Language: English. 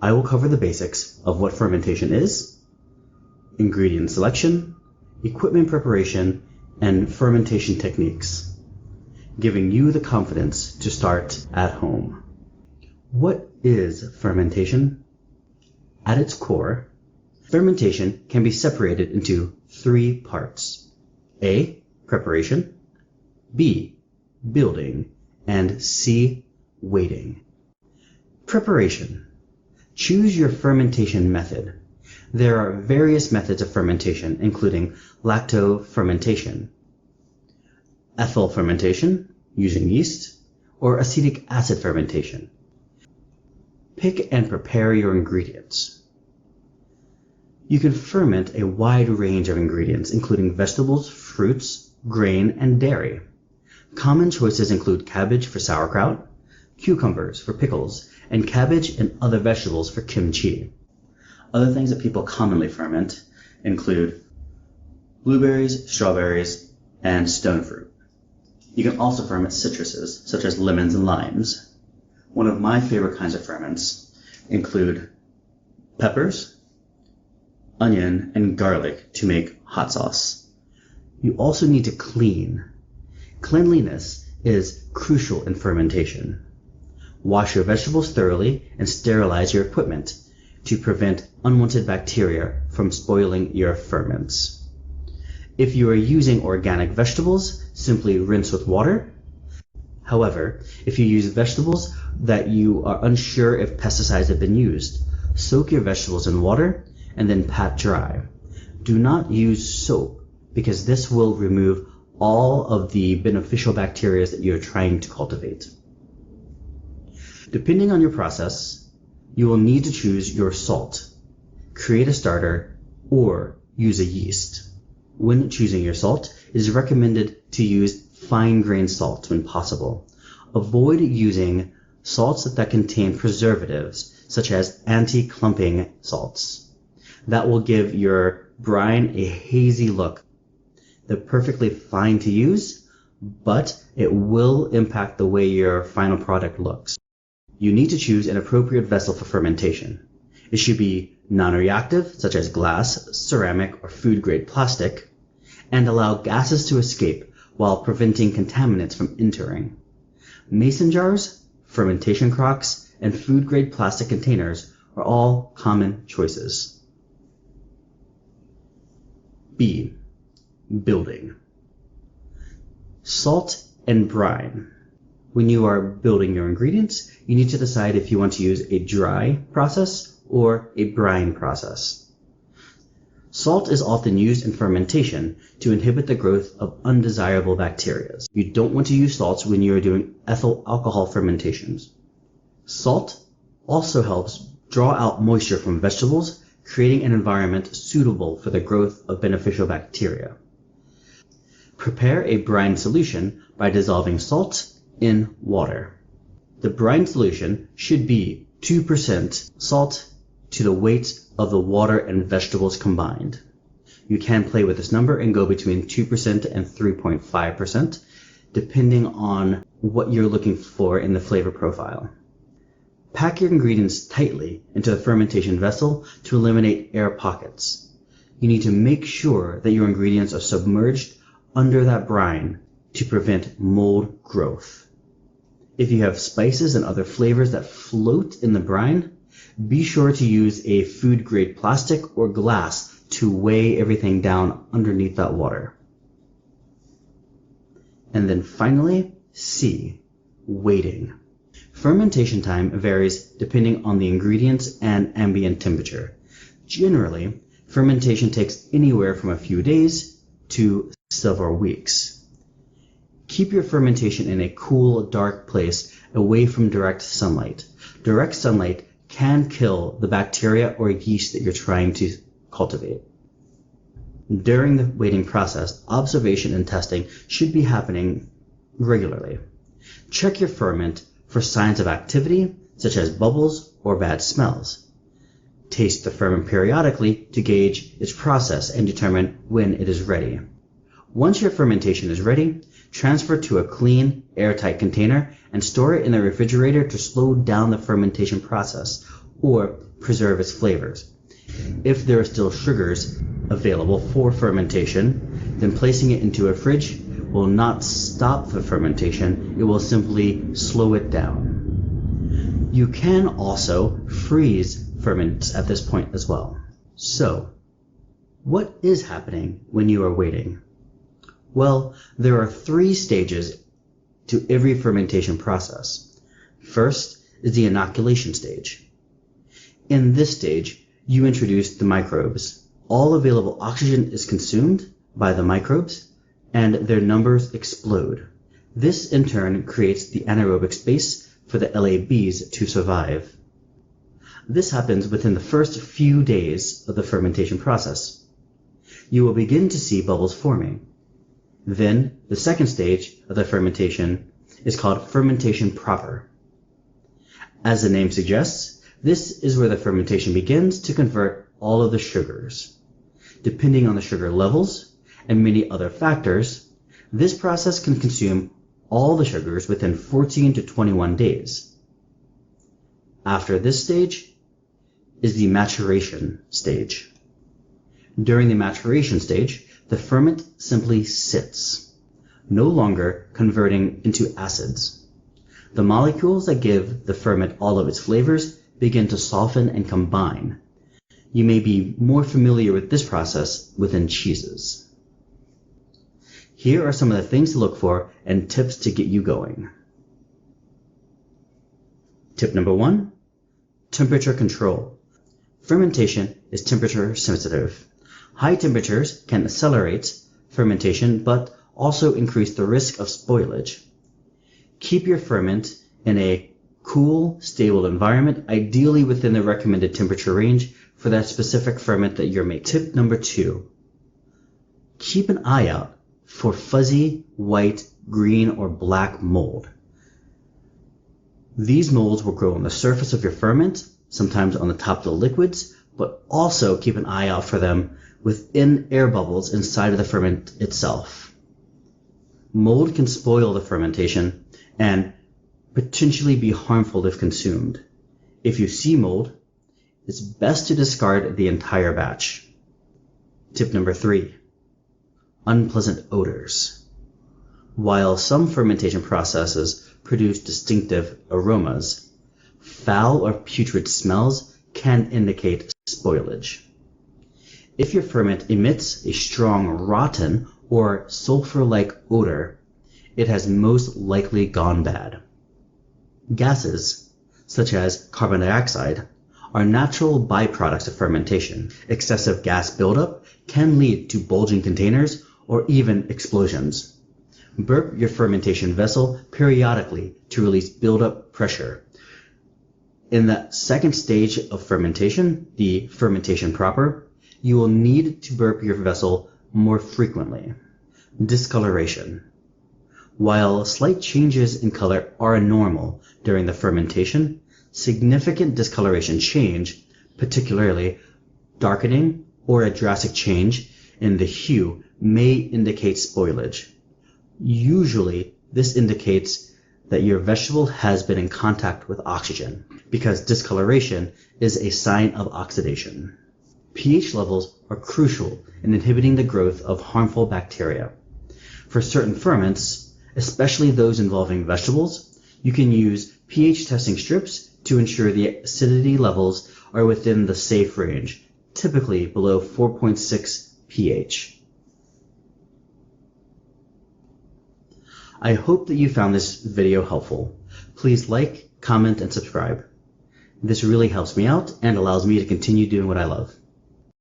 I will cover the basics of what fermentation is, ingredient selection, equipment preparation, and fermentation techniques, giving you the confidence to start at home. What is fermentation? At its core, fermentation can be separated into three parts: A, preparation, B, building, and C, waiting. Preparation. Choose your fermentation method. There are various methods of fermentation, including lacto-fermentation, ethyl fermentation, using yeast, or acetic acid fermentation. Pick and prepare your ingredients. You can ferment a wide range of ingredients, including vegetables, fruits, grain, and dairy. Common choices include cabbage for sauerkraut, cucumbers for pickles, and cabbage and other vegetables for kimchi. Other things that people commonly ferment include blueberries, strawberries, and stone fruit. You can also ferment citruses, such as lemons and limes. One of my favorite kinds of ferments include peppers, onion, and garlic to make hot sauce. You also need to clean. Cleanliness is crucial in fermentation. Wash your vegetables thoroughly and sterilize your equipment to prevent unwanted bacteria from spoiling your ferments. If you are using organic vegetables, simply rinse with water. However, if you use vegetables that you are unsure if pesticides have been used, soak your vegetables in water and then pat dry. Do not use soap because this will remove all of the beneficial bacteria that you're trying to cultivate. Depending on your process, you will need to choose your salt, create a starter, or use a yeast. When choosing your salt, it is recommended to use fine-grained salt when possible. Avoid using salts that contain preservatives, such as anti-clumping salts. That will give your brine a hazy look. They're perfectly fine to use, but it will impact the way your final product looks. You need to choose an appropriate vessel for fermentation. It should be non-reactive, such as glass, ceramic, or food-grade plastic, and allow gases to escape while preventing contaminants from entering. Mason jars, fermentation crocks, and food-grade plastic containers are all common choices. B. Building. Salt and brine. When you are building your ingredients, you need to decide if you want to use a dry process or a brine process. Salt is often used in fermentation to inhibit the growth of undesirable bacteria. You don't want to use salts when you are doing ethyl alcohol fermentations. Salt also helps draw out moisture from vegetables, creating an environment suitable for the growth of beneficial bacteria. Prepare a brine solution by dissolving salt in water. The brine solution should be 2% salt to the weight of the water and vegetables combined. You can play with this number and go between 2% and 3.5%, depending on what you're looking for in the flavor profile. Pack your ingredients tightly into the fermentation vessel to eliminate air pockets. You need to make sure that your ingredients are submerged under that brine to prevent mold growth. If you have spices and other flavors that float in the brine, be sure to use a food-grade plastic or glass to weigh everything down underneath that water. And then finally, C. Waiting. Fermentation time varies depending on the ingredients and ambient temperature. Generally, fermentation takes anywhere from a few days to several weeks. Keep your fermentation in a cool, dark place away from direct sunlight. Direct sunlight can kill the bacteria or yeast that you're trying to cultivate. During the waiting process, observation and testing should be happening regularly. Check your ferment for signs of activity, such as bubbles or bad smells. Taste the ferment periodically to gauge its process and determine when it is ready. Once your fermentation is ready, transfer to a clean, airtight container and store it in the refrigerator to slow down the fermentation process or preserve its flavors. If there are still sugars available for fermentation, then placing it into a fridge will not stop the fermentation, it will simply slow it down. You can also freeze ferments at this point as well. So, what is happening when you are waiting? Well, there are 3 stages to every fermentation process. First is the inoculation stage. In this stage, you introduce the microbes. All available oxygen is consumed by the microbes, and their numbers explode. This in turn creates the anaerobic space for the LABs to survive. This happens within the first few days of the fermentation process. You will begin to see bubbles forming. Then, the second stage of the fermentation is called fermentation proper. As the name suggests, this is where the fermentation begins to convert all of the sugars. Depending on the sugar levels and many other factors, this process can consume all the sugars within 14 to 21 days. After this stage is the maturation stage. During the maturation stage, the ferment simply sits, no longer converting into acids. The molecules that give the ferment all of its flavors begin to soften and combine. You may be more familiar with this process within cheeses. Here are some of the things to look for and tips to get you going. Tip number 1, temperature control. Fermentation is temperature sensitive. High temperatures can accelerate fermentation but also increase the risk of spoilage. Keep your ferment in a cool, stable environment, ideally within the recommended temperature range for that specific ferment that you're making. Tip number 2, keep an eye out for fuzzy, white, green, or black mold. These molds will grow on the surface of your ferment, sometimes on the top of the liquids, but also keep an eye out for them within air bubbles inside of the ferment itself. Mold can spoil the fermentation and potentially be harmful if consumed. If you see mold, it's best to discard the entire batch. Tip number 3, unpleasant odors. While some fermentation processes produce distinctive aromas, foul or putrid smells can indicate spoilage. If your ferment emits a strong rotten or sulfur-like odor, it has most likely gone bad. Gases, such as carbon dioxide, are natural byproducts of fermentation. Excessive gas buildup can lead to bulging containers or even explosions. Burp your fermentation vessel periodically to release buildup pressure. In the second stage of fermentation, the fermentation proper, you will need to burp your vessel more frequently. Discoloration. While slight changes in color are normal during the fermentation, significant discoloration change, particularly darkening or a drastic change in the hue, may indicate spoilage. Usually, this indicates that your vegetable has been in contact with oxygen, because discoloration is a sign of oxidation. pH levels are crucial in inhibiting the growth of harmful bacteria. For certain ferments, especially those involving vegetables, you can use pH testing strips to ensure the acidity levels are within the safe range, typically below 4.6 pH. I hope that you found this video helpful. Please like, comment, and subscribe. This really helps me out and allows me to continue doing what I love.